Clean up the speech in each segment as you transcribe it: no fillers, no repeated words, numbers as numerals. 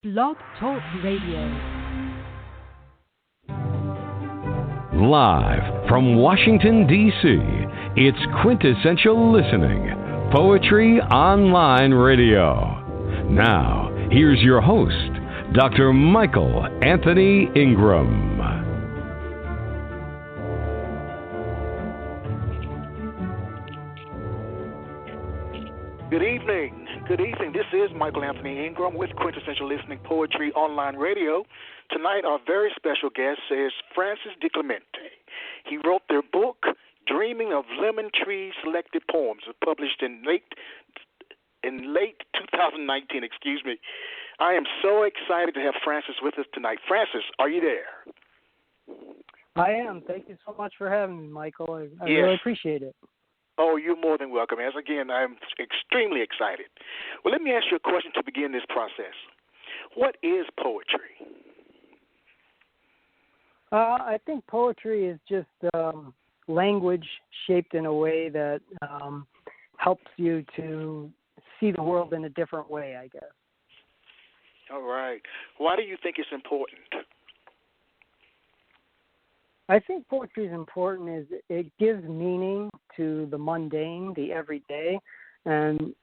Blog Talk Radio. Live from Washington, D.C., it's Quintessential Listening, Poetry Online Radio. Now, here's your host, Dr. Michael Anthony Ingram. Good evening. Good evening. This is Michael Anthony Ingram with Quintessential Listening Poetry Online Radio. Tonight, our very special guest is Francis Diclemente. He wrote their book, Dreaming of Lemon Tree Selected Poems, published in late 2019. I am so excited to have Francis with us tonight. Francis, are you there? I am. Thank you so much for having me, Michael. I Yes. really appreciate it. Oh, you're more than welcome. As again, I'm extremely excited. Well, let me ask you a question to begin this process. What is poetry? I think poetry is just language shaped in a way that helps you to see the world in a different way, I guess. All right. Why do you think it's important? I think poetry is important is it gives meaning to the mundane, the everyday, and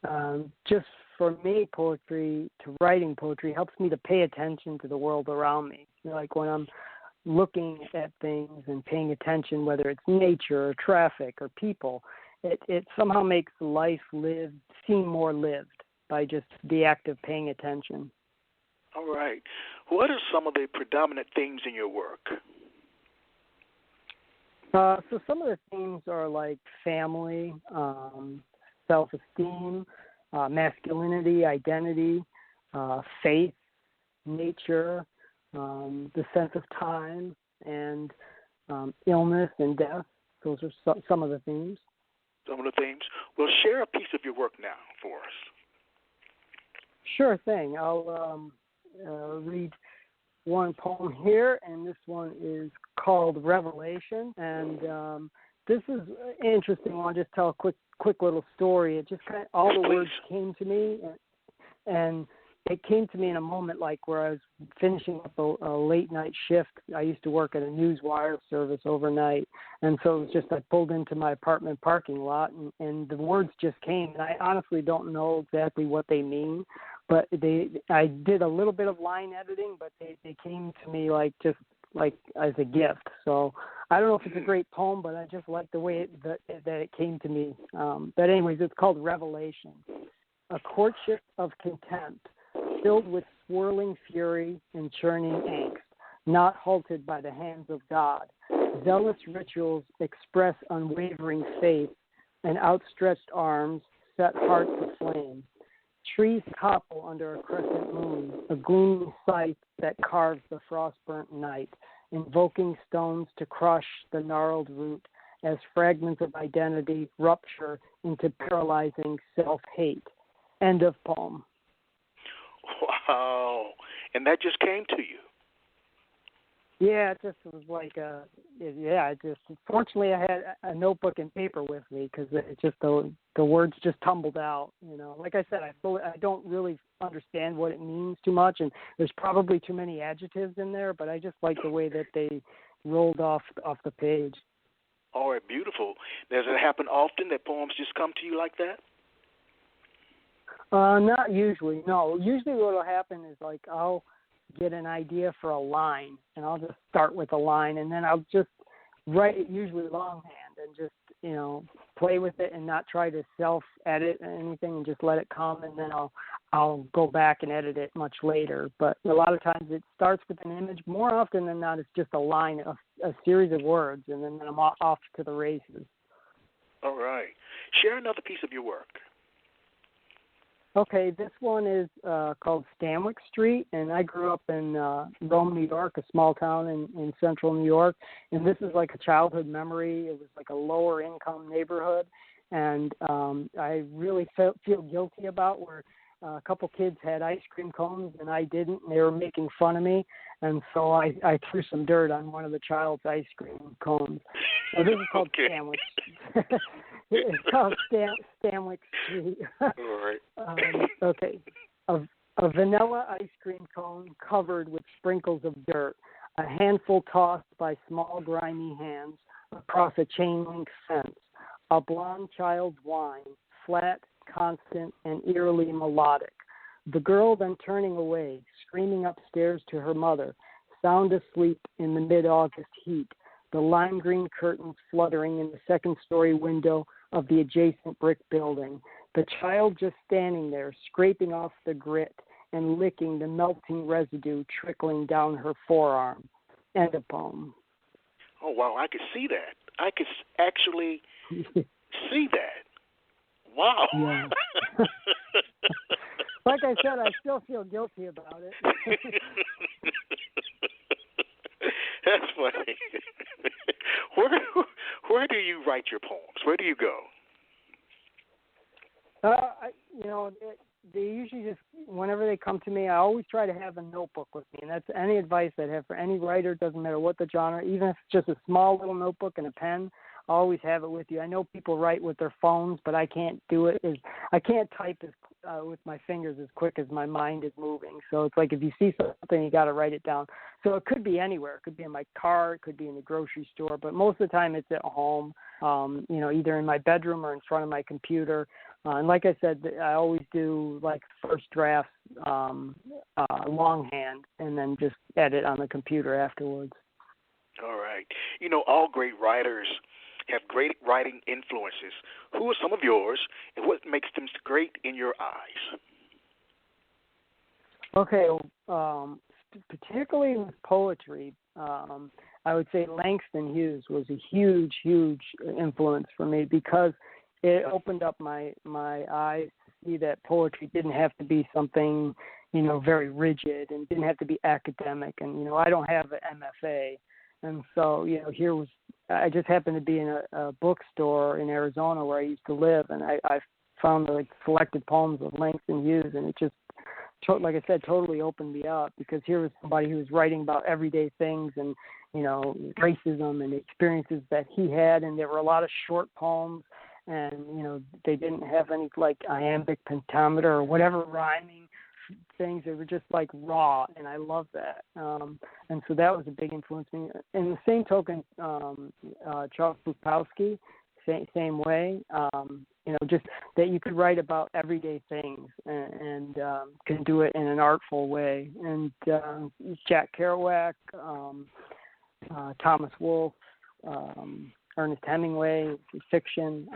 just for me, writing poetry helps me to pay attention to the world around me. Like when I'm looking at things and paying attention, whether it's nature or traffic or people, it somehow makes life seem more lived by just the act of paying attention. All right. What are some of the predominant themes in your work? So some of the themes are like family, self-esteem, masculinity, identity, faith, nature, the sense of time, and illness and death. Those are some of the themes. Some of the themes. Well, share a piece of your work now for us. Sure thing. I'll read one poem here, and this one is called Revelation. And this is an interesting one. I'll just tell a quick little story. It just all the words came to me, and it came to me in a moment like where I was finishing up a late night shift. I used to work at a news wire service overnight, and so it was just I pulled into my apartment parking lot, and the words just came. And I honestly don't know exactly what they mean, but I did a little bit of line editing, but they came to me like as a gift. So I don't know if it's a great poem, but I just like the way that it came to me. But anyways, it's called Revelation. A courtship of contempt, filled with swirling fury and churning angst, not halted by the hands of God. Zealous rituals express unwavering faith, and outstretched arms set hearts aflame. Trees topple under a crescent moon, a gleaming sight that carves the frost-burnt night, invoking stones to crush the gnarled root as fragments of identity rupture into paralyzing self-hate. End of poem. Wow. And that just came to you? Yeah, it just was like fortunately I had a notebook and paper with me because it just the words just tumbled out, Like I said, I don't really understand what it means too much, and there's probably too many adjectives in there, but I just like the way that they rolled off the page. All right, beautiful. Does it happen often that poems just come to you like that? Not usually, no. Usually what will happen is like I'll get an idea for a line, and I'll just start with a line, and then I'll just write it usually longhand and just, play with it and not try to self-edit anything and just let it come, and then I'll go back and edit it much later. But a lot of times it starts with an image. More often than not, it's just a line, a series of words, and then I'm off to the races. All right. Share another piece of your work. Okay, this one is called Stanwyck Street, and I grew up in Rome, New York, a small town in central New York, and this is like a childhood memory. It was like a lower-income neighborhood, and I really feel guilty about where a couple kids had ice cream cones and I didn't, and they were making fun of me, and so I threw some dirt on one of the child's ice cream cones. So this is called Stanwyck. It's called Stanwyck Street. All right. Okay. A vanilla ice cream cone covered with sprinkles of dirt, a handful tossed by small grimy hands across a chain-link fence, a blonde child's whine, flat, constant, and eerily melodic. The girl then turning away, screaming upstairs to her mother, sound asleep in the mid-August heat, the lime green curtains fluttering in the second-story window of the adjacent brick building, the child just standing there, scraping off the grit and licking the melting residue trickling down her forearm. End of poem. Oh, wow, I could see that. I could actually see that. Wow. Yeah. Like I said, I still feel guilty about it. That's funny. Where do you write your poems? Where do you go? They usually just, whenever they come to me, I always try to have a notebook with me. And that's any advice I'd have for any writer, doesn't matter what the genre, even if it's just a small little notebook and a pen, I always have it with you. I know people write with their phones, but I can't do it. I can't type with my fingers as quick as my mind is moving. So it's like if you see something, you got to write it down. So it could be anywhere. It could be in my car. It could be in the grocery store. But most of the time it's at home, either in my bedroom or in front of my computer. And like I said, I always do like first drafts longhand and then just edit on the computer afterwards. All right. All great writers have great writing influences. Who are some of yours, and what makes them great in your eyes? Okay, particularly with poetry, I would say Langston Hughes was a huge, huge influence for me because it opened up my eyes to see that poetry didn't have to be something, very rigid and didn't have to be academic. And, I don't have an MFA. And so, I just happened to be in a bookstore in Arizona where I used to live, and I found the selected poems of Langston Hughes, and it just, like I said, totally opened me up because here was somebody who was writing about everyday things and, racism and the experiences that he had, and there were a lot of short poems, and, they didn't have any, like, iambic pentameter or whatever rhyming things. They were just like raw, and I love that. And so that was a big influence on me. In the same token, Charles Bukowski, same way. Just that you could write about everyday things and can do it in an artful way. And Jack Kerouac, Thomas Wolfe, Ernest Hemingway, fiction.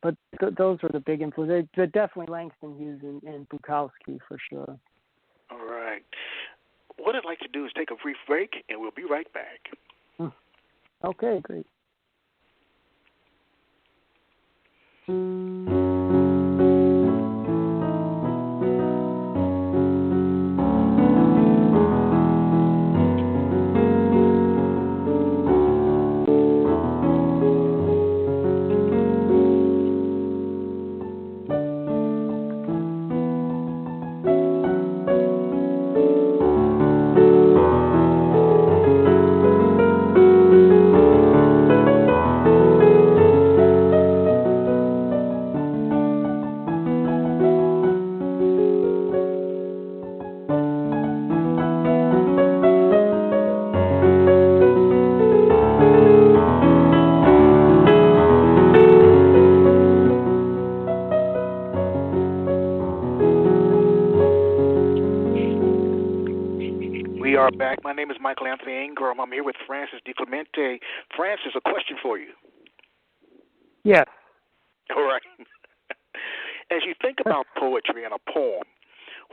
But those were the big influences. But definitely Langston Hughes and Bukowski for sure. All right. What I'd like to do is take a brief break, and we'll be right back. Okay, great. Back. My name is Michael Anthony Ingram. I'm here with Francis Diclemente. Francis, a question for you. Yes. All right. As you think about poetry and a poem,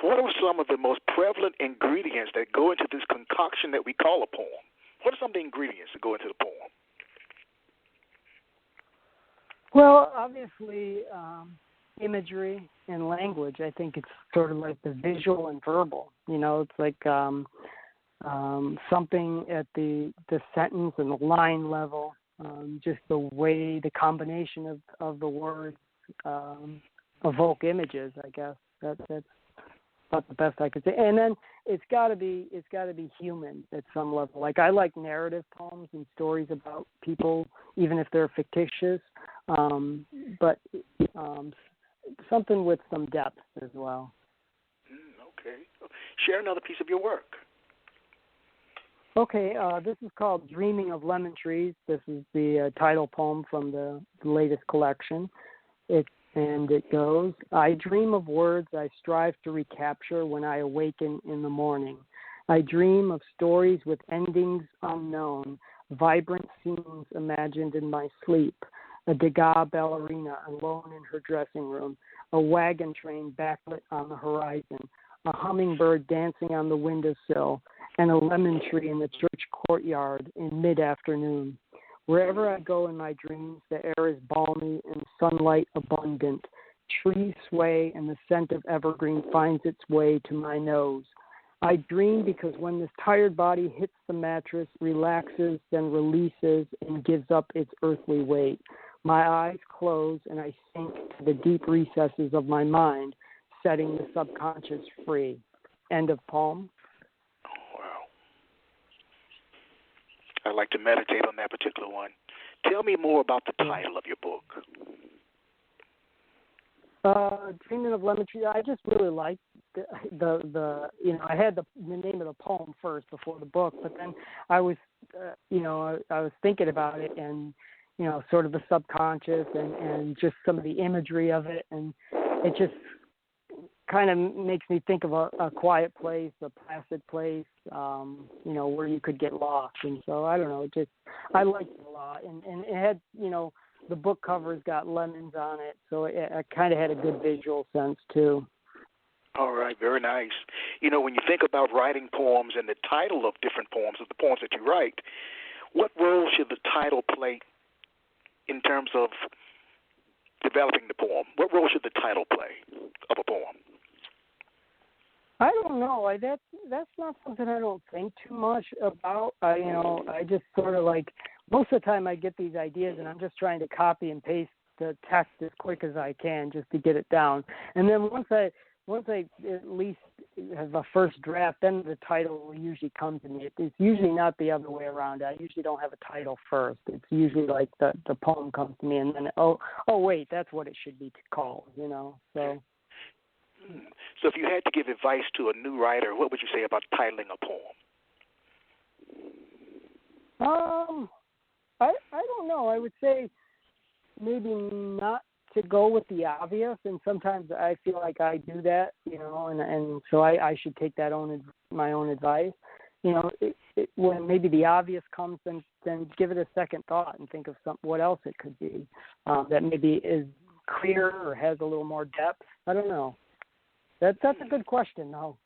what are some of the most prevalent ingredients that go into this concoction that we call a poem? What are some of the ingredients that go into the poem? Well, obviously, imagery and language. I think it's sort of like the visual and verbal. It's like something at the sentence and the line level, just the way the combination of the words evoke images. I guess that's about the best I could say. And then it's got to be human at some level. Like I like narrative poems and stories about people, even if they're fictitious, but something with some depth as well. Okay. Share another piece of your work. Okay, this is called Dreaming of Lemon Trees. This is the title poem from the latest collection. It goes, I dream of words I strive to recapture when I awaken in the morning. I dream of stories with endings unknown, vibrant scenes imagined in my sleep, a Degas ballerina alone in her dressing room, a wagon train backlit on the horizon, a hummingbird dancing on the windowsill, and a lemon tree in the church courtyard in mid-afternoon. Wherever I go in my dreams, the air is balmy and sunlight abundant. Trees sway and the scent of evergreen finds its way to my nose. I dream because when this tired body hits the mattress, relaxes, then releases, and gives up its earthly weight, my eyes close and I sink to the deep recesses of my mind, setting the subconscious free. End of poem. Wow. I'd like to meditate on that particular one. Tell me more about the title of your book. Dreaming of Lemon Tree. I just really liked the I had the name of the poem first before the book, but then I was I was thinking about it and sort of the subconscious and just some of the imagery of it, and it just kind of makes me think of a quiet place, a placid place, where you could get lost. And so I don't know, I liked it a lot, and it had the book cover's got lemons on it, so it kind of had a good visual sense too. All right, very nice. When you think about writing poems and the title of different poems, of the poems that you write, what role should the title play in terms of developing the poem? What role should the title play of a poem? I don't know. That's not something I don't think too much about. I just sort of most of the time I get these ideas and I'm just trying to copy and paste the text as quick as I can just to get it down. And then once I at least have a first draft, then the title will usually come to me. It's usually not the other way around. I usually don't have a title first. It's usually like the poem comes to me and then oh wait, that's what it should be called. So. So if you had to give advice to a new writer, what would you say about titling a poem? I don't know. I would say maybe not to go with the obvious, and sometimes I feel like I do that, and so I should take my own advice. When maybe the obvious comes, then give it a second thought and think of what else it could be that maybe is clearer or has a little more depth. I don't know. That's a good question, though.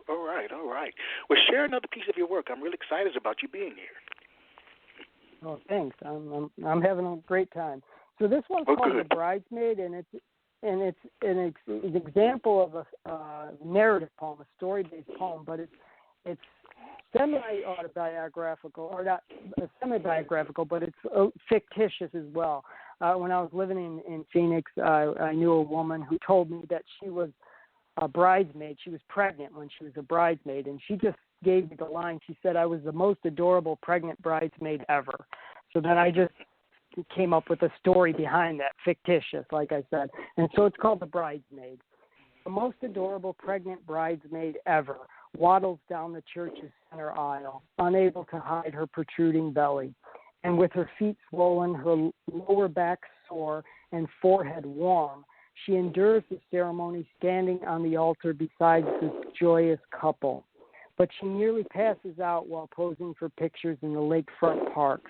All right. Well, share another piece of your work. I'm really excited about you being here. Oh, thanks. I'm having a great time. So this one's called good. The Bridesmaid, and it's an example of a narrative poem, a story-based poem, but it's semi-autobiographical, or not semi-biographical, but it's fictitious as well. When I was living in Phoenix, I knew a woman who told me that she was a bridesmaid. She was pregnant when she was a bridesmaid, and she just gave me the line. She said, I was the most adorable pregnant bridesmaid ever. So then I just came up with a story behind that, fictitious, like I said. And so it's called The Bridesmaid. The most adorable pregnant bridesmaid ever waddles down the church's center aisle, unable to hide her protruding belly. And with her feet swollen, her lower back sore, and forehead warm, she endures the ceremony standing on the altar beside this joyous couple. But she nearly passes out while posing for pictures in the lakefront park.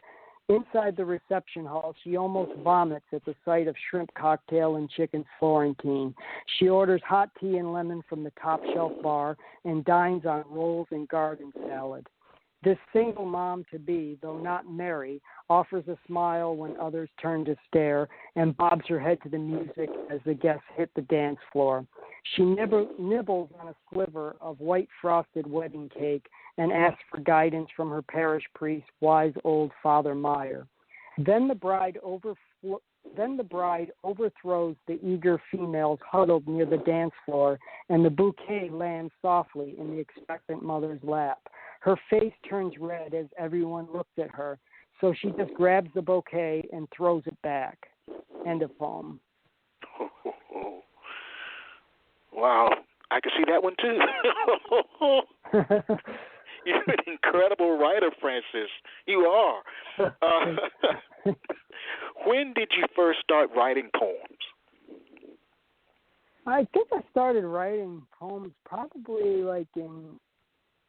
Inside the reception hall, she almost vomits at the sight of shrimp cocktail and chicken Florentine. She orders hot tea and lemon from the top shelf bar and dines on rolls and garden salad. This single mom-to-be, though not merry, offers a smile when others turn to stare and bobs her head to the music as the guests hit the dance floor. She nibbles on a sliver of white frosted wedding cake and asks for guidance from her parish priest, wise old Father Meyer. Then the bride overthrows the eager females huddled near the dance floor, and the bouquet lands softly in the expectant mother's lap. Her face turns red as everyone looks at her, so she just grabs the bouquet and throws it back. End of poem. Wow. I can see that one too. You're an incredible writer, Francis. You are. When did you first start writing poems? I think I started writing poems probably like in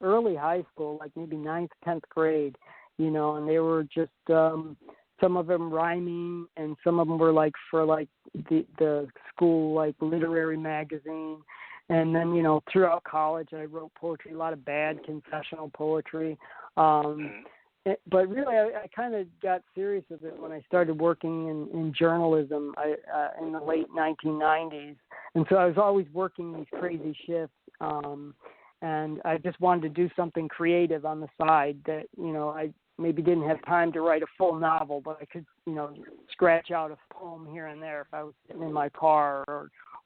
early high school, like maybe 9th, 10th grade, and they were just some of them rhyming, and some of them were like for like the school like literary magazine. And then, throughout college, I wrote poetry, a lot of bad confessional poetry. But really, I kind of got serious with it when I started working in journalism in the late 1990s. And so I was always working these crazy shifts. And I just wanted to do something creative on the side that, I maybe didn't have time to write a full novel, but I could, scratch out a poem here and there if I was sitting in my car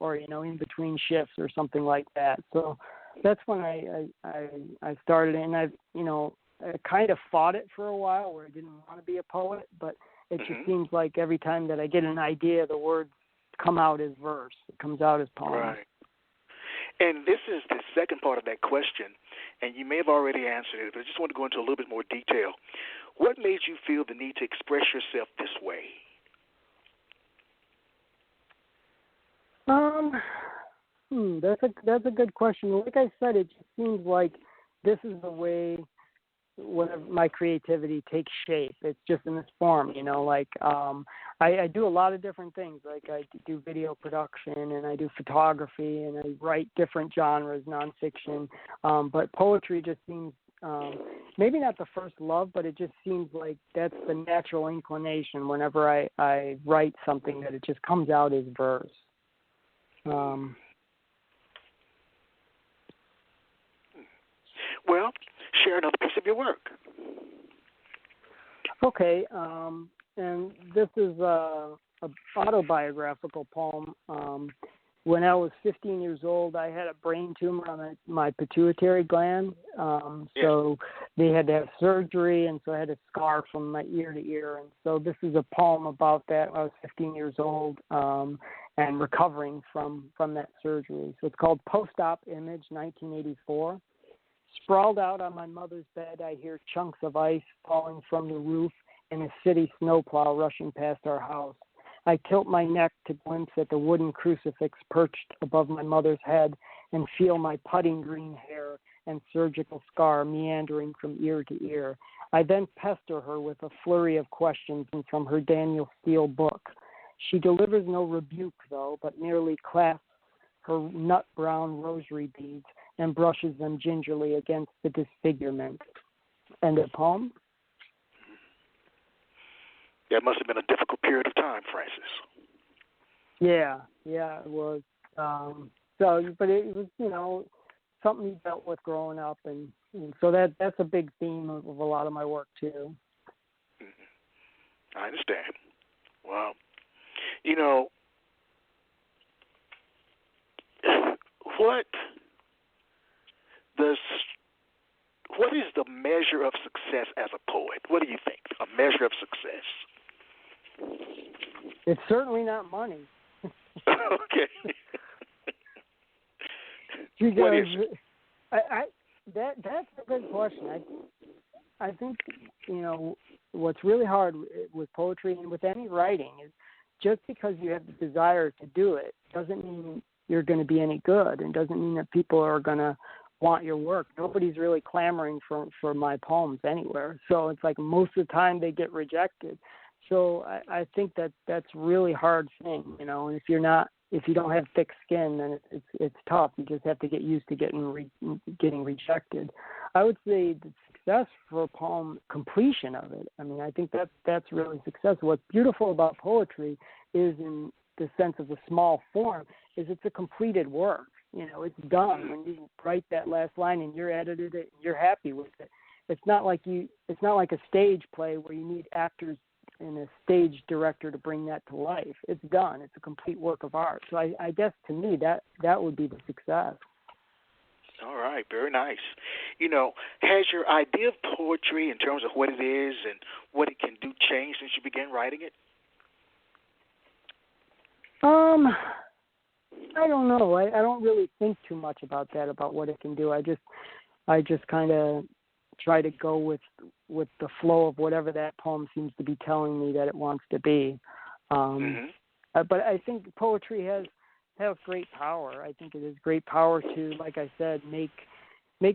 or in between shifts or something like that. So that's when I started, and I kind of fought it for a while where I didn't want to be a poet, but it just seems like every time that I get an idea, the words come out as verse. It comes out as poem. Right. And this is the second part of that question, and you may have already answered it, but I just want to go into a little bit more detail. What made you feel the need to express yourself this way? That's a good question. Like I said, it just seems like this is the way whenever my creativity takes shape. It's just in this form, I do a lot of different things. Like I do video production, and I do photography, and I write different genres, nonfiction. But poetry just seems maybe not the first love, but it just seems like that's the natural inclination whenever I write something, that it just comes out as verse. Well, share another piece of your work. Okay, and this is a autobiographical poem. When I was 15 years old, I had a brain tumor on my pituitary gland, so they had to have surgery, and so I had a scar from my ear to ear. And so this is a poem about that. I was 15 years old and recovering from that surgery. So it's called Post-Op Image, 1984. Sprawled out on my mother's bed, I hear chunks of ice falling from the roof and a city snowplow rushing past our house. I tilt my neck to glimpse at the wooden crucifix perched above my mother's head and feel my putting green hair and surgical scar meandering from ear to ear. I then pester her with a flurry of questions from her Daniel Steele book. She delivers no rebuke, though, but merely clasps her nut-brown rosary beads and brushes them gingerly against the disfigurement. End of poem. That must have been a difficult period of time, Francis. Yeah, it was. But it was, something you dealt with growing up, and so that's a big theme of a lot of my work too. I understand. Well, what is the measure of success as a poet? What do you think? A measure of success? It's certainly not money. Okay. Because what is it? That's a good question. I think what's really hard with poetry and with any writing is just because you have the desire to do it doesn't mean you're going to be any good, and doesn't mean that people are going to want your work. Nobody's really clamoring for my poems anywhere. So it's like most of the time they get rejected. So I think that's really hard thing, and if you don't have thick skin, then it's tough. You just have to get used to getting rejected. I would say the success for a poem, completion of it. I mean, I think that's really successful. What's beautiful about poetry is, in the sense of the small form, is it's a completed work. It's done. When you write that last line and you're edited it, you're happy with it. It's not like a stage play where you need actors and a stage director to bring that to life. It's done. It's a complete work of art. So I guess to me that would be the success. All right, very nice. Has your idea of poetry in terms of what it is and what it can do changed since you began writing it? I don't know. I don't really think too much about that, about what it can do. I just kind of try to go with the flow of whatever that poem seems to be telling me that it wants to be. But I think poetry has great power. I think it has great power to, like I said, make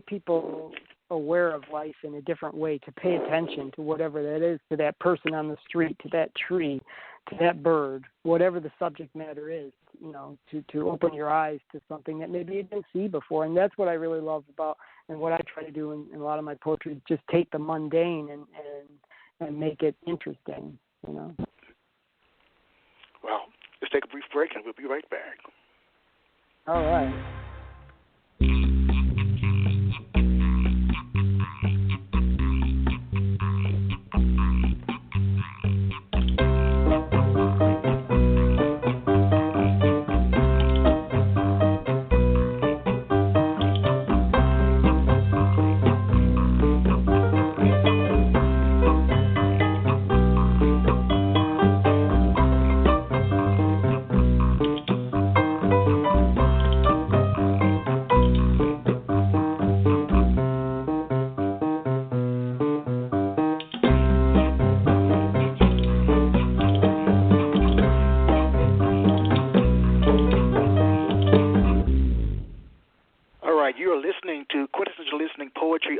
people aware of life in a different way, to pay attention to whatever that is, to that person on the street, to that tree, to that bird, whatever the subject matter is, to open your eyes to something that maybe you didn't see before. And that's what I really love about, and what I try to do in a lot of my poetry, is just take the mundane and make it interesting, Well, let's take a brief break and we'll be right back. All right.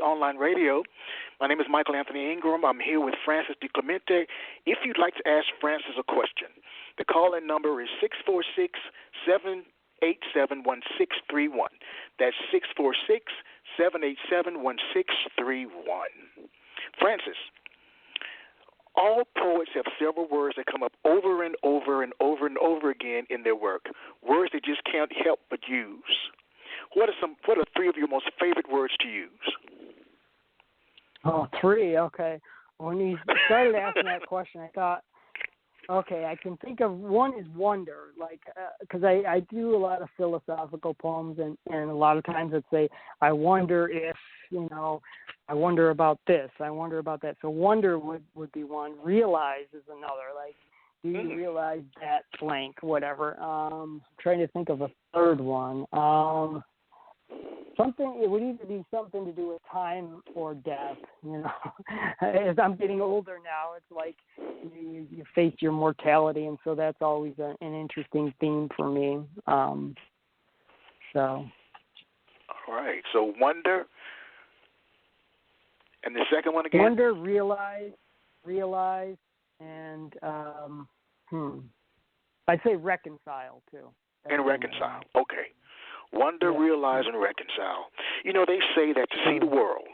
Online Radio. My name is Michael Anthony Ingram. I'm here with Francis Diclemente. If you'd like to ask Francis a question, the call-in number is 646-787-1631. That's 646-787-1631. Francis, all poets have several words that come up over and over and over and over again in their work, words they just can't help but use. What are three of your most favorite words to use? Oh, three. Okay. When you started asking that question, I thought, okay, I can think of one is wonder, like, because I do a lot of philosophical poems, and a lot of times I'd say, I wonder if, I wonder about this, I wonder about that. So wonder would be one. Realize is another. Like, do you realize that blank, whatever. I'm trying to think of a third one. It would either be something to do with time or death. As I'm getting older now, it's like you face your mortality, and so that's always an interesting theme for me. All right. So wonder, and the second one again. Wonder, realize, and I'd say reconcile too. And reconcile. Okay. Wonder, realize, and reconcile. They say that to see the world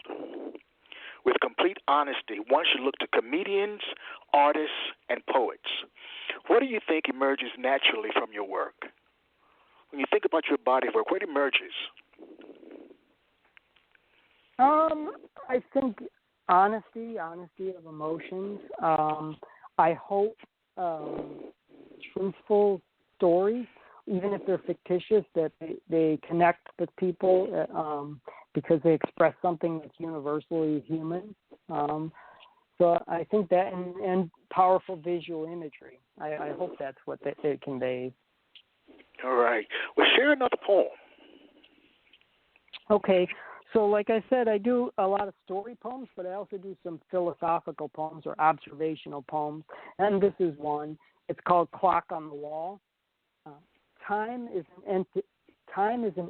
with complete honesty, one should look to comedians, artists, and poets. What do you think emerges naturally from your work? When you think about your body of work, what emerges? I think honesty of emotions. I hope truthful stories, even if they're fictitious, that they connect with people because they express something that's universally human. So I think that, and powerful visual imagery. I hope that's what it conveys. All right. Well, share another poem. Okay. So like I said, I do a lot of story poems, but I also do some philosophical poems or observational poems. And this is one. It's called Clock on the Wall. Time is an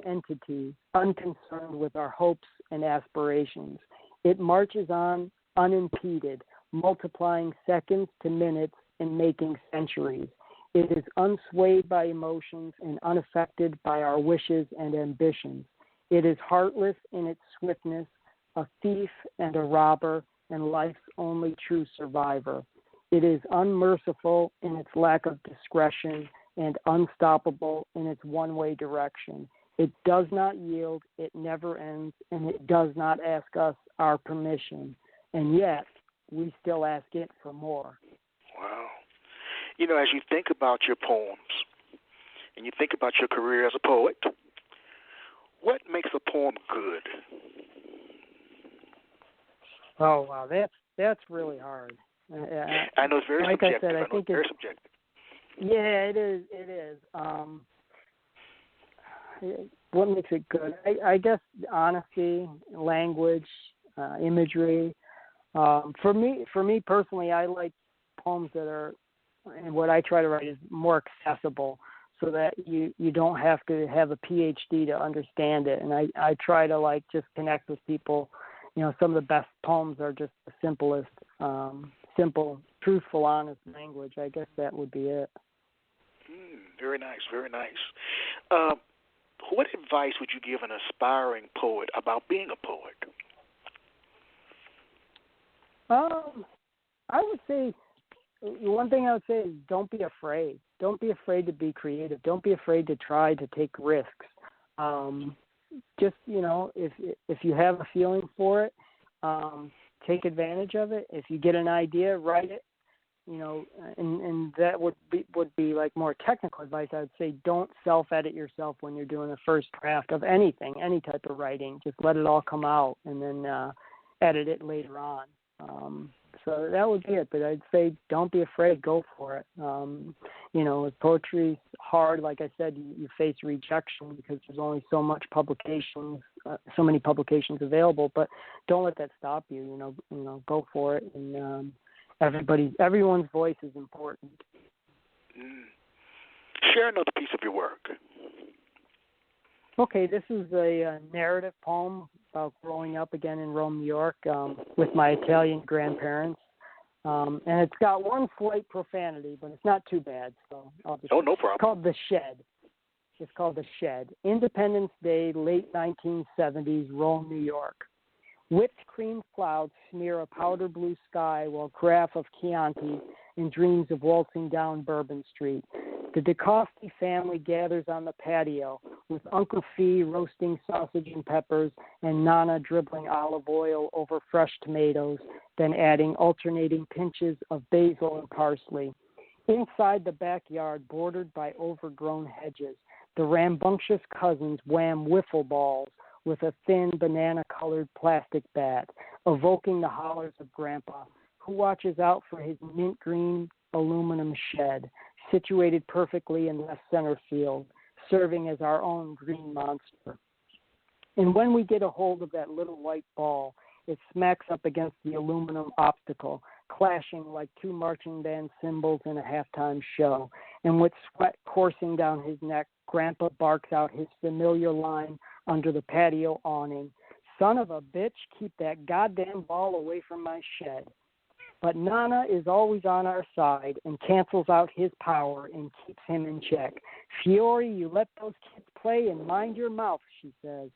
entity unconcerned with our hopes and aspirations. It marches on unimpeded, multiplying seconds to minutes and making centuries. It is unswayed by emotions and unaffected by our wishes and ambitions. It is heartless in its swiftness, a thief and a robber, and life's only true survivor. It is unmerciful in its lack of discretion and unstoppable in its one-way direction. It does not yield, it never ends, and it does not ask us our permission. And yet, we still ask it for more. Wow. As you think about your poems, and you think about your career as a poet, what makes a poem good? Oh, wow, that's really hard. I know it's very subjective. I said, I think it's very subjective. Yeah, it is. what makes it good? I guess honesty, language, imagery. For me personally, I like poems that are, and what I try to write is more accessible, so that you don't have to have a PhD to understand it. And I try to like just connect with people. You know, some of the best poems are just the simplest, simple, truthful, honest language. I guess that would be it. Very nice, very nice. What advice would you give an aspiring poet about being a poet? I would say, one thing I would say is don't be afraid. Don't be afraid to be creative. Don't be afraid to try to take risks. Just, you know, if you have a feeling for it, take advantage of it. If you get an idea, write it. You know, and that would be like more technical advice. I would say don't self-edit yourself when you're doing the first draft of anything, any type of writing. Just let it all come out and then edit it later on. So that would be it. But I'd say don't be afraid. Go for it. You know, with poetry, hard. Like I said, you face rejection because there's only so many publications available. But don't let that stop you. You know, go for it. And everyone's voice is important. Share another piece of your work. Okay, this is a narrative poem about growing up again in Rome, New York, with my Italian grandparents. And it's got one slight profanity, but it's not too bad. So no problem. It's called The Shed. It's called The Shed. Independence Day, late 1970s, Rome, New York. Whipped cream clouds smear a powder blue sky while carafe of Chianti and dreams of waltzing down Bourbon Street. The DeCosti family gathers on the patio with Uncle Fee roasting sausage and peppers and Nana dribbling olive oil over fresh tomatoes, then adding alternating pinches of basil and parsley. Inside the backyard, bordered by overgrown hedges, the rambunctious cousins wham wiffle balls with a thin banana-colored plastic bat, evoking the hollers of Grandpa, who watches out for his mint-green aluminum shed, situated perfectly in left center field, serving as our own green monster. And when we get a hold of that little white ball, it smacks up against the aluminum obstacle, clashing like two marching band cymbals in a halftime show. And with sweat coursing down his neck, Grandpa barks out his familiar line under the patio awning. Son of a bitch, keep that goddamn ball away from my shed. But Nana is always on our side and cancels out his power and keeps him in check. Fiore, you let those kids play and mind your mouth, she says.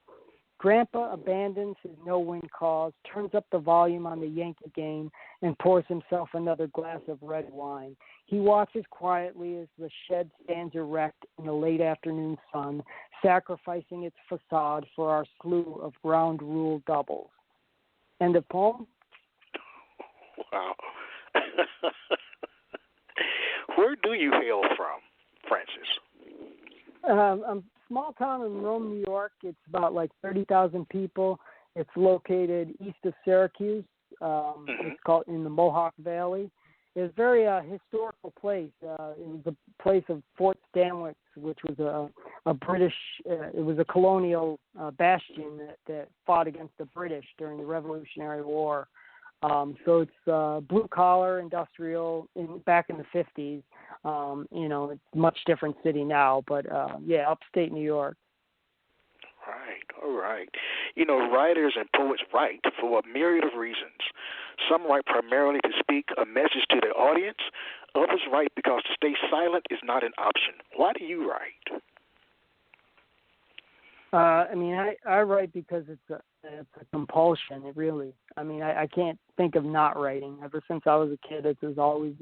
Grandpa abandons his no-win cause, turns up the volume on the Yankee game, and pours himself another glass of red wine. He watches quietly as the shed stands erect in the late afternoon sun, sacrificing its facade for our slew of ground rule doubles. End of poem. Wow. Where do you hail from, Francis? I'm small town in Rome, New York. It's about like 30,000 people. It's located east of Syracuse. It's called in the Mohawk Valley. It's a very historical place. It was the place of Fort Stanwix, which was a British. It was a colonial bastion that fought against the British during the Revolutionary War. So it's blue collar, industrial. Back in the 50s. You know, it's a much different city now, but yeah, upstate New York. Right, all right. You know, writers and poets write for a myriad of reasons. Some write primarily to speak a message to their audience. Others write because to stay silent is not an option. Why do you write? I mean, I write because it's a compulsion. It really. I mean, I can't think of not writing. Ever since I was a kid, this is always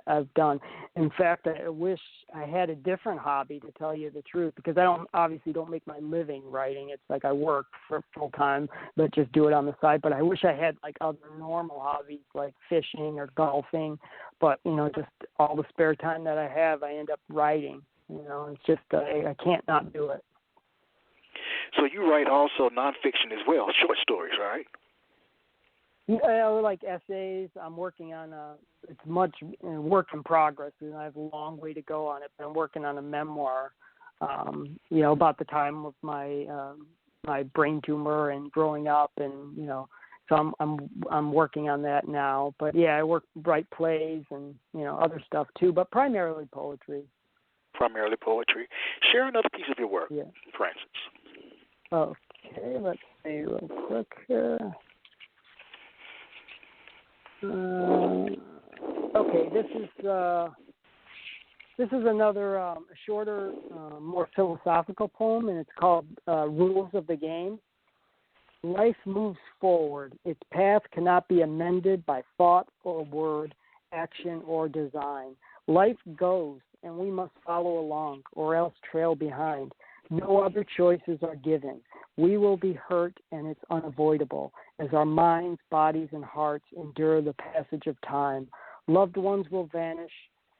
I've done. In fact, I wish I had a different hobby, to tell you the truth, because I obviously don't make my living writing. It's like I work for full time, but just do it on the side. But I wish I had like other normal hobbies like fishing or golfing. But you know, just all the spare time that I have, I end up writing. You know, it's just I can't not do it. So you write also nonfiction as well, short stories, right? Yeah, like essays. I'm working on it's much work in progress, and I have a long way to go on it. But I'm working on a memoir about the time of my my brain tumor and growing up, and so I'm working on that now. But yeah, I write plays and other stuff too, but primarily poetry. Primarily poetry. Share another piece of your work, yeah. Francis. Okay, let's see real quick here. Okay, this is another shorter, more philosophical poem, and it's called Rules of the Game. Life moves forward. Its path cannot be amended by thought or word, action or design. Life goes, and we must follow along, or else trail behind. No other choices are given. We will be hurt, and it's unavoidable, as our minds, bodies, and hearts endure the passage of time. Loved ones will vanish.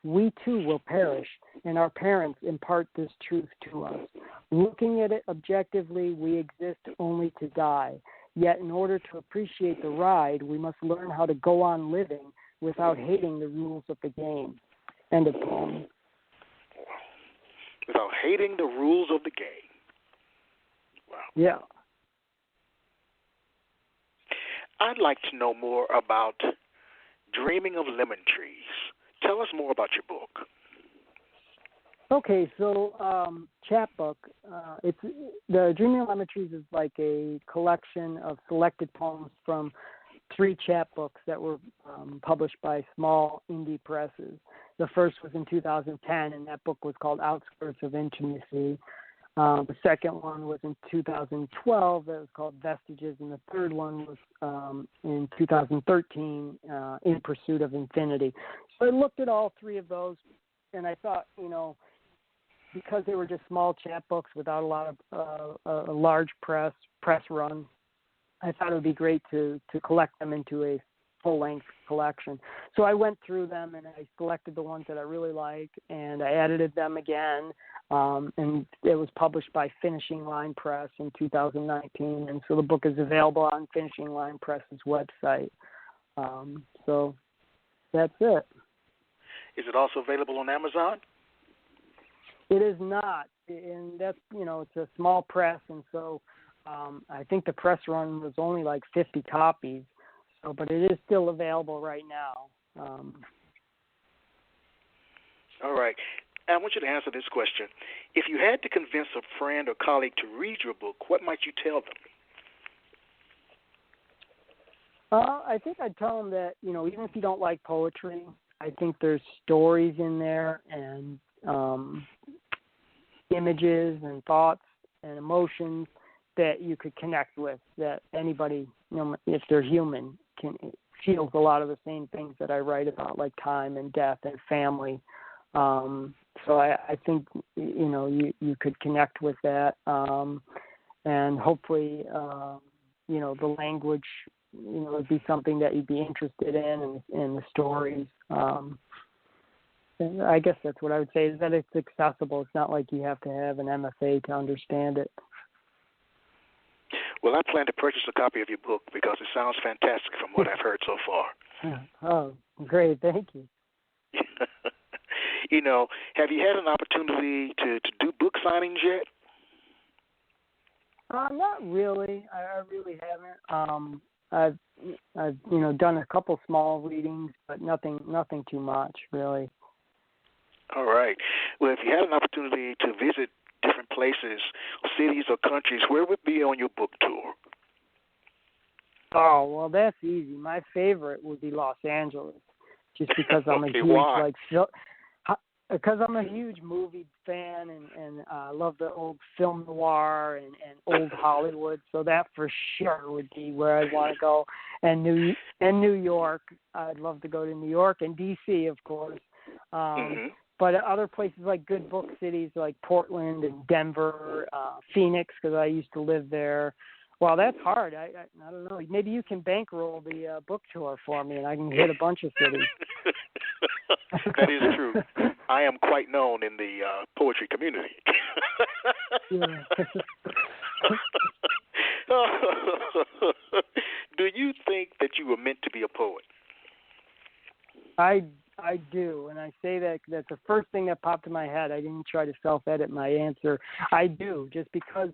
We too will perish, and our parents impart this truth to us. Looking at it objectively, we exist only to die. Yet in order to appreciate the ride, we must learn how to go on living without hating the rules of the game. End of poem. Without hating the rules of the game. Wow. Yeah. I'd like to know more about Dreaming of Lemon Trees. Tell us more about your book. Okay, so chapbook. It's the Dreaming of Lemon Trees is like a collection of selected poems from 3 chapbooks that were published by small indie presses. The first was in 2010, and that book was called Outskirts of Intimacy. The second one was in 2012, that was called Vestiges, and the third one was in 2013, In Pursuit of Infinity. So I looked at all 3 of those, and I thought, because they were just small chapbooks without a lot of a large press run, I thought it would be great to collect them into a full-length collection. So I went through them, and I selected the ones that I really liked, and I edited them again, and it was published by Finishing Line Press in 2019, and so the book is available on Finishing Line Press's website. So that's it. Is it also available on Amazon? It is not, and that's, it's a small press, and so I think the press run was only like 50 copies, but it is still available right now. All right. I want you to answer this question. If you had to convince a friend or colleague to read your book, what might you tell them? I think I'd tell them that, even if you don't like poetry, I think there's stories in there and images and thoughts and emotions that you could connect with, that anybody, if they're human, feels a lot of the same things that I write about, like time and death and family. So I think, you could connect with that. And hopefully, the language, would be something that you'd be interested in and the stories. And I guess that's what I would say, is that it's accessible. It's not like you have to have an MFA to understand it. Well, I plan to purchase a copy of your book because it sounds fantastic from what I've heard so far. Oh, great. Thank you. Have you had an opportunity to do book signings yet? Not really. I really haven't. I've done a couple small readings, but nothing too much, really. All right. Well, if you had an opportunity to visit different places, cities or countries, where would be on your book tour? Oh, well, that's easy. My favorite would be Los Angeles, just because I'm because I'm a huge movie fan and I love the old film noir and old Hollywood. So that for sure would be where I'd want to go. And New York, I'd love to go to New York, and D.C., of course. But other places like good book cities like Portland and Denver, Phoenix, because I used to live there. Well, that's hard. I don't know. Maybe you can bankroll the book tour for me, and I can hit a bunch of cities. That is true. I am quite known in the poetry community. Do you think that you were meant to be a poet? I I do, and I say that's the first thing that popped in my head. I didn't try to self-edit my answer. I do, just because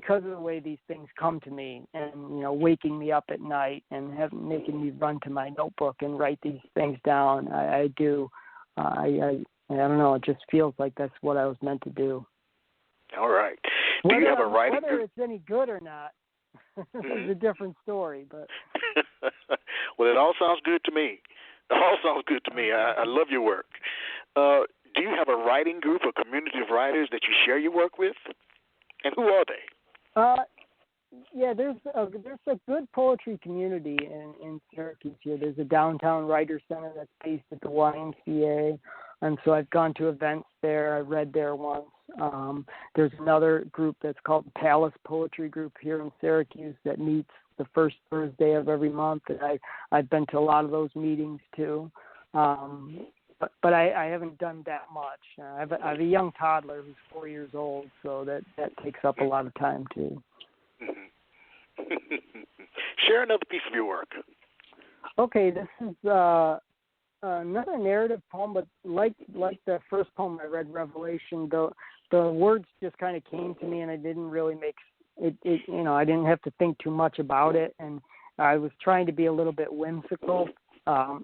of the way these things come to me, and waking me up at night and making me run to my notebook and write these things down. I do. I don't know. It just feels like that's what I was meant to do. All right. Do you have a writing whether it's any good or not is a different story, but. Well, it all sounds good to me. I love your work. Do you have a writing group, a community of writers that you share your work with? And who are they? Yeah, there's a good poetry community in Syracuse here. There's a downtown writer center that's based at the YMCA, and so I've gone to events there. I read there once. There's another group that's called the Palace Poetry Group here in Syracuse that meets the first Thursday of every month, and I've been to a lot of those meetings too. But I haven't done that much. I have a young toddler who's 4 years old, so that takes up a lot of time too. Mm-hmm. Share another piece of your work. Okay, this is another narrative poem, but like the first poem I read, Revelation, the words just kind of came to me, and I didn't really make it. I didn't have to think too much about it, and I was trying to be a little bit whimsical.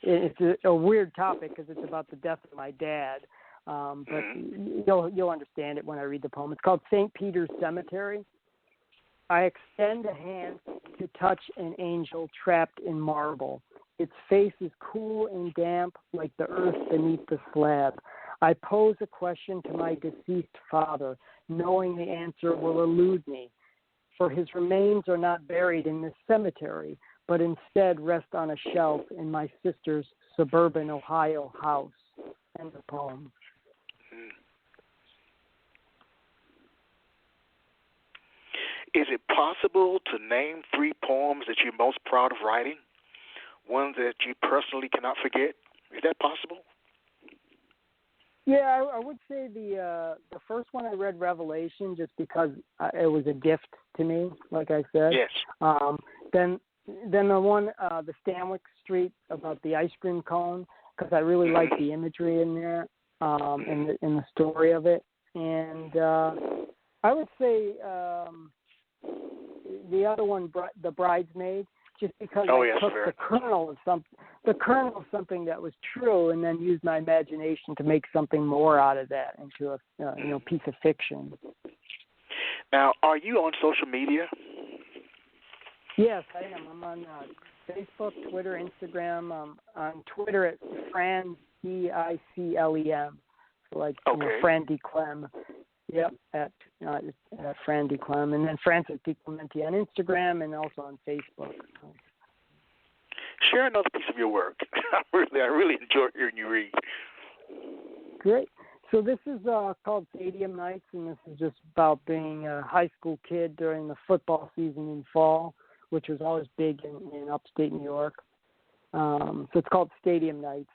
It's a weird topic because it's about the death of my dad, but you'll understand it when I read the poem. It's called St. Peter's Cemetery. I extend a hand to touch an angel trapped in marble. Its face is cool and damp like the earth beneath the slab. I pose a question to my deceased father, knowing the answer will elude me. For his remains are not buried in this cemetery, but instead rest on a shelf in my sister's suburban Ohio house. End of poem. Is it possible to name 3 poems that you're most proud of writing? Ones that you personally cannot forget? Is that possible? Yeah, I would say the first one I read, Revelation, just because it was a gift to me, like I said. Yes. Then the one, the Stanwyck Street, about the ice cream cone, because I really like the imagery in there, and the story of it. And I would say the other one, The Bridesmaid, just because I took the kernel of something that was true, and then used my imagination to make something more out of that into a piece of fiction. Now, are you on social media? Yes, I am. I'm on Facebook, Twitter, Instagram. On Twitter at Fran Diclem, so like Fran Diclem. Yep, at Fran Diclem, and then Francis Diclemente on Instagram and also on Facebook. Share another piece of your work. I really enjoy hearing you read. Great. So this is called Stadium Nights, and this is just about being a high school kid during the football season in fall, which was always big in upstate New York. So it's called Stadium Nights.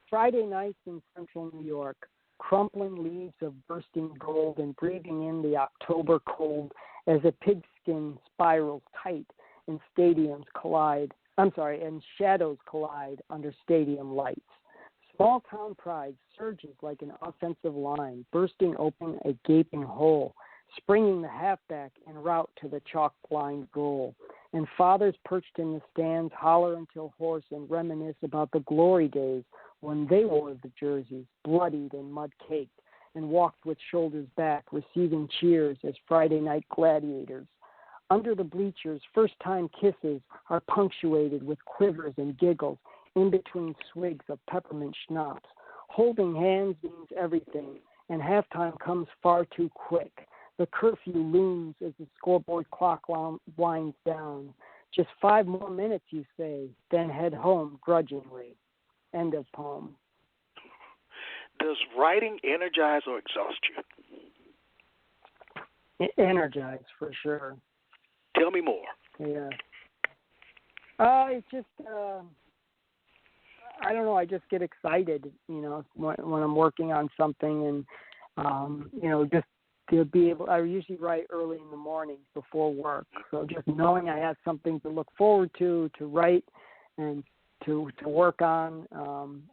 Friday nights in central New York. Crumpling leaves of bursting gold and breathing in the October cold as a pigskin spirals tight and and shadows collide under stadium lights. Small town pride surges like an offensive line, bursting open a gaping hole, springing the halfback en route to the chalk-lined goal. And fathers perched in the stands holler until hoarse and reminisce about the glory days when they wore the jerseys, bloodied and mud-caked, and walked with shoulders back, receiving cheers as Friday night gladiators. Under the bleachers, first-time kisses are punctuated with quivers and giggles in between swigs of peppermint schnapps. Holding hands means everything, and halftime comes far too quick. The curfew looms as the scoreboard clock winds down. Just 5 more minutes, you say, then head home grudgingly. End of poem. Does writing energize or exhaust you? Energize, for sure. Tell me more. Yeah. It's just, I don't know, I just get excited, when I'm working on something and, just to be able, I usually write early in the morning before work. So just knowing I have something to look forward to write, and to work on.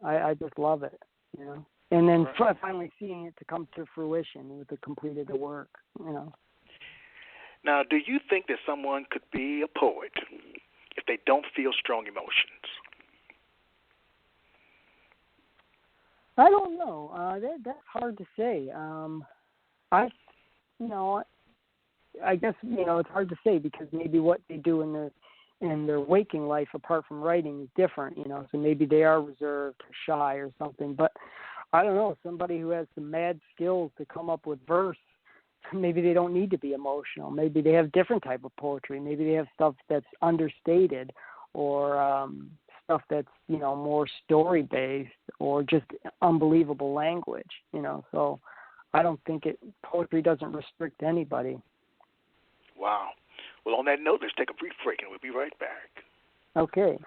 I just love it, you know. And then finally seeing it to come to fruition with the completed the work, you know. Now, do you think that someone could be a poet if they don't feel strong emotions? I don't know. That's hard to say. I guess it's hard to say because maybe what they do in their waking life, apart from writing, is different. You know, so maybe they are reserved or shy or something. But I don't know. Somebody who has some mad skills to come up with verse, maybe they don't need to be emotional. Maybe they have different type of poetry. Maybe they have stuff that's understated or stuff that's, more story-based or just unbelievable language, So I don't think poetry doesn't restrict anybody. Wow. Well, on that note, let's take a brief break and we'll be right back. Okay.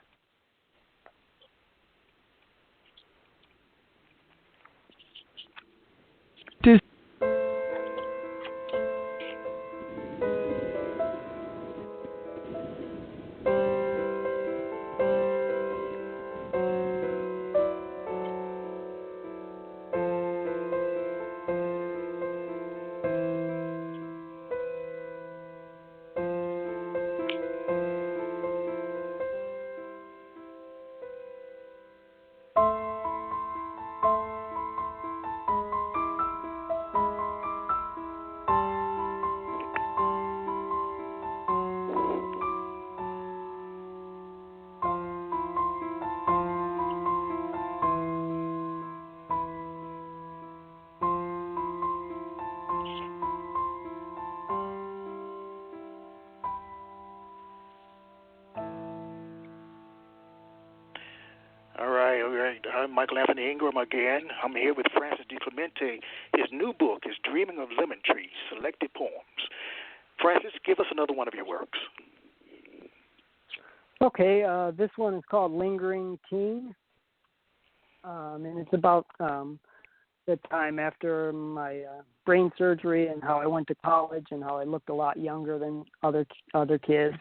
All right. I'm Michael Anthony Ingram again. I'm here with Francis Diclemente. His new book is Dreaming of Lemon Trees, Selected Poems. Francis, give us another one of your works. Okay, this one is called Lingering Teen, and it's about the time after my brain surgery and how I went to college and how I looked a lot younger than other kids.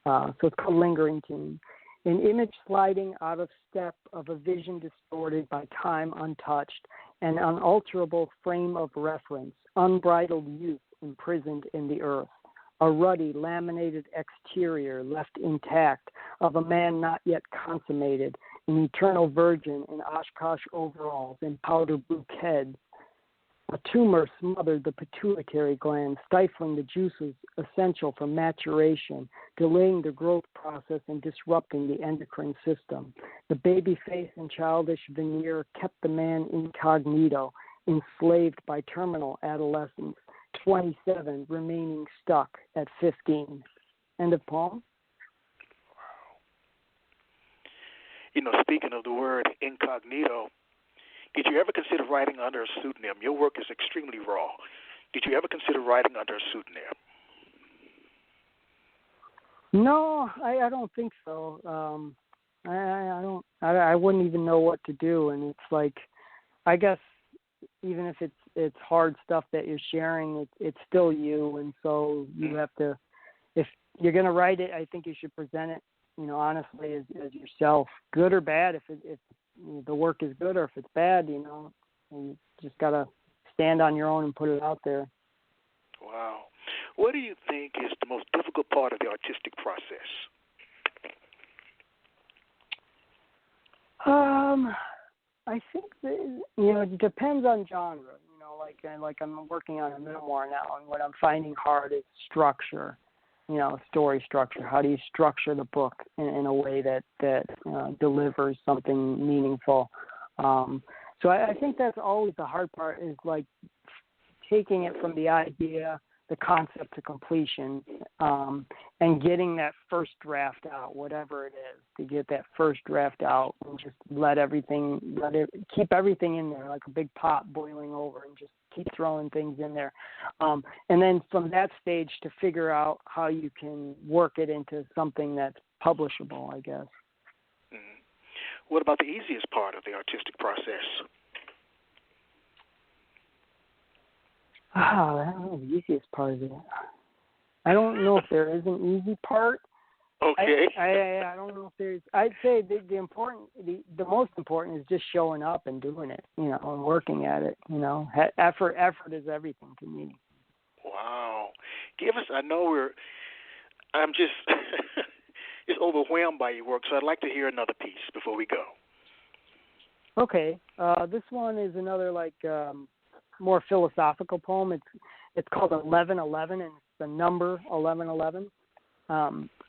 So it's called Lingering Teen. An image sliding out of step of a vision distorted by time untouched, an unalterable frame of reference, unbridled youth imprisoned in the earth, a ruddy laminated exterior left intact of a man not yet consummated, an eternal virgin in Oshkosh overalls and powder bouquets. A tumor smothered the pituitary gland, stifling the juices essential for maturation, delaying the growth process and disrupting the endocrine system. The baby face and childish veneer kept the man incognito, enslaved by terminal adolescence, 27 remaining stuck at 15. End of poem. Speaking of the word incognito, did you ever consider writing under a pseudonym? Your work is extremely raw. Did you ever consider writing under a pseudonym? No, I don't think so. I don't. I wouldn't even know what to do. And it's like, I guess, even if it's hard stuff that you're sharing, it's still you. And so you have to, if you're going to write it, I think you should present it, honestly as yourself, good or bad. If the work is good or if it's bad, you just got to stand on your own and put it out there. Wow. What do you think is the most difficult part of the artistic process? I think that, it depends on genre. Like I'm working on a memoir now, and what I'm finding hard is structure. Story structure. How do you structure the book in a way that delivers something meaningful? So I think that's always the hard part, is like taking it from the idea, the concept to completion, and getting that first draft out, whatever it is, to get that first draft out and just keep everything in there like a big pot boiling over and just keep throwing things in there. And then from that stage to figure out how you can work it into something that's publishable, I guess. Mm-hmm. What about the easiest part of the artistic process? I don't know the easiest part of it. I don't know if there is an easy part. Okay. I don't know if there's. I'd say the most important is just showing up and doing it, and working at it. Effort is everything to me. Wow. Give us. I'm just just overwhelmed by your work. So I'd like to hear another piece before we go. Okay. This one is another more philosophical poem. It's called 1111, and it's the number 1111.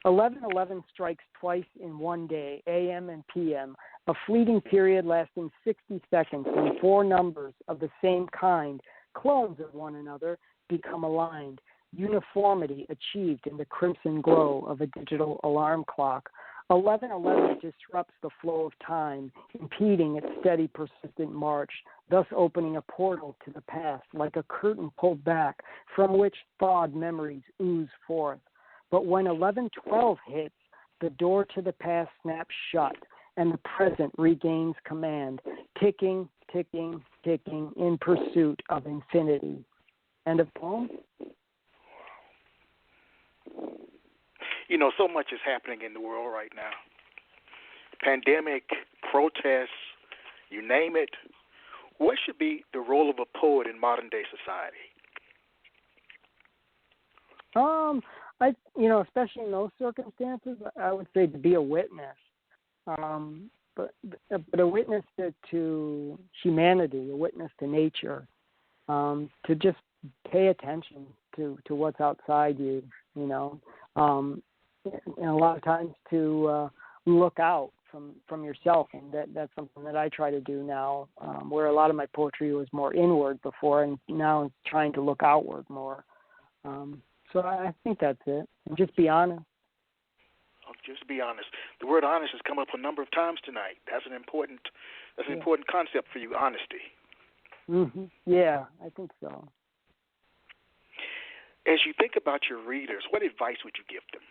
1111 strikes twice in one day, AM and PM, a fleeting period lasting 60 seconds when four numbers of the same kind, clones of one another, become aligned. Uniformity achieved in the crimson glow of a digital alarm clock. 1111 disrupts the flow of time, impeding its steady, persistent march, thus opening a portal to the past, like a curtain pulled back from which thawed memories ooze forth. But when 1112 hits, the door to the past snaps shut, and the present regains command, ticking, ticking, ticking in pursuit of infinity. End of poem. So much is happening in the world right now. Pandemic, protests, you name it. What should be the role of a poet in modern day society? Especially in those circumstances, I would say to be a witness, but a witness to humanity, a witness to nature, to just pay attention to what's outside you, and a lot of times to look out from yourself, and that's something that I try to do now, where a lot of my poetry was more inward before, and now it's trying to look outward more. So I think that's it. And just be honest. Oh, just be honest. The word honest has come up a number of times tonight. That's an important concept for you, honesty. Mm-hmm. Yeah, I think so. As you think about your readers, what advice would you give them?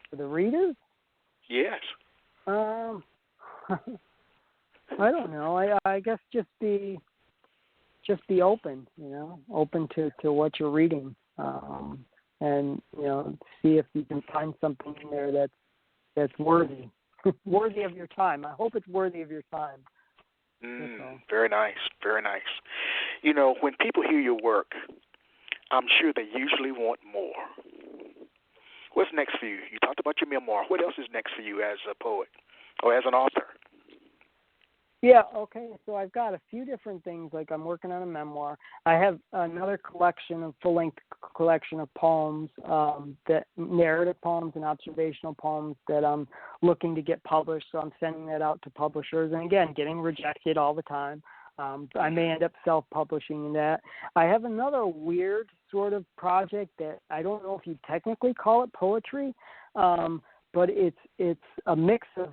For the readers? Yes. I don't know. I guess just be open, open to what you're reading, and see if you can find something in there that's worthy worthy of your time. I hope it's worthy of your time. Very nice, very nice. When people hear your work, I'm sure they usually want more. What's next for you? You talked about your memoir. What else is next for you as a poet or as an author? Yeah, okay. So I've got a few different things. Like I'm working on a memoir. I have another full-length collection of poems, that narrative poems and observational poems that I'm looking to get published. So I'm sending that out to publishers, and again, getting rejected all the time. I may end up self-publishing that. I have another weird sort of project that I don't know if you technically call it poetry, but it's a mix of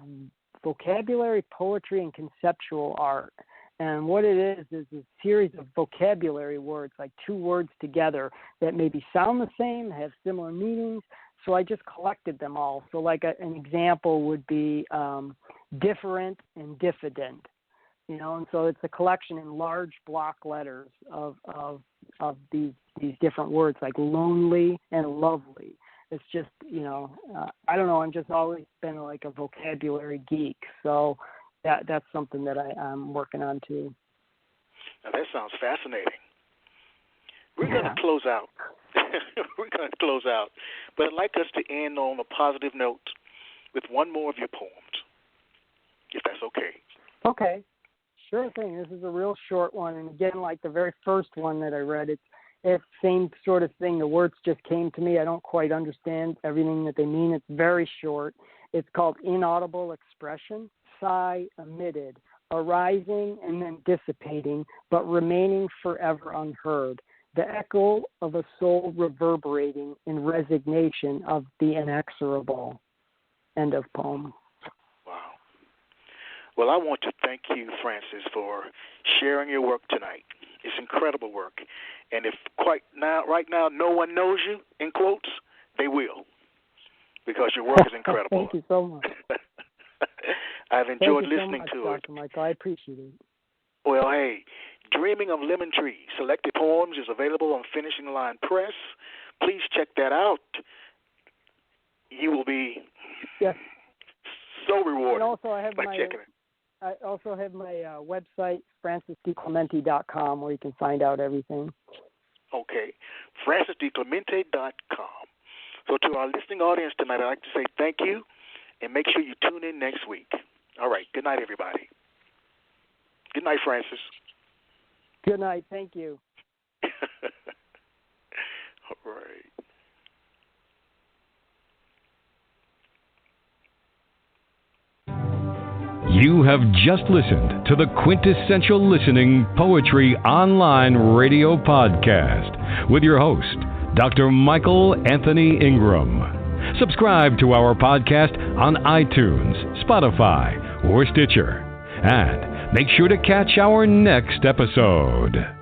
vocabulary, poetry, and conceptual art. And what it is a series of vocabulary words, like two words together that maybe sound the same, have similar meanings. So I just collected them all. So like an example would be different and diffident. And so it's a collection in large block letters of these different words, like lonely and lovely. It's just, I don't know. I'm just always been like a vocabulary geek. So that's something that I'm working on too. Now that sounds fascinating. We're going to close out. But I'd like us to end on a positive note with one more of your poems, if that's okay. Okay. Sure thing. This is a real short one. And again, like the very first one that I read, it's the same sort of thing. The words just came to me. I don't quite understand everything that they mean. It's very short. It's called Inaudible Expression, sigh emitted, arising and then dissipating, but remaining forever unheard. The echo of a soul reverberating in resignation of the inexorable. End of poem. Well, I want to thank you, Francis, for sharing your work tonight. It's incredible work. And if right now, no one knows you, in quotes, they will, because your work is incredible. Thank you so much. I've enjoyed listening to it. Dr. Michael, I appreciate it. Well, hey, Dreaming of Lemon Tree, Selected Poems is available on Finishing Line Press. Please check that out. you will be yes. so rewarded. And also, I by checking it. I also have my website, francisdiclemente.com, where you can find out everything. Okay, francisdiclemente.com. So to our listening audience tonight, I'd like to say thank you, and make sure you tune in next week. All right, good night, everybody. Good night, Francis. Good night. Thank you. All right. You have just listened to the Quintessential Listening Poetry Online Radio Podcast with your host, Dr. Michael Anthony Ingram. Subscribe to our podcast on iTunes, Spotify, or Stitcher. And make sure to catch our next episode.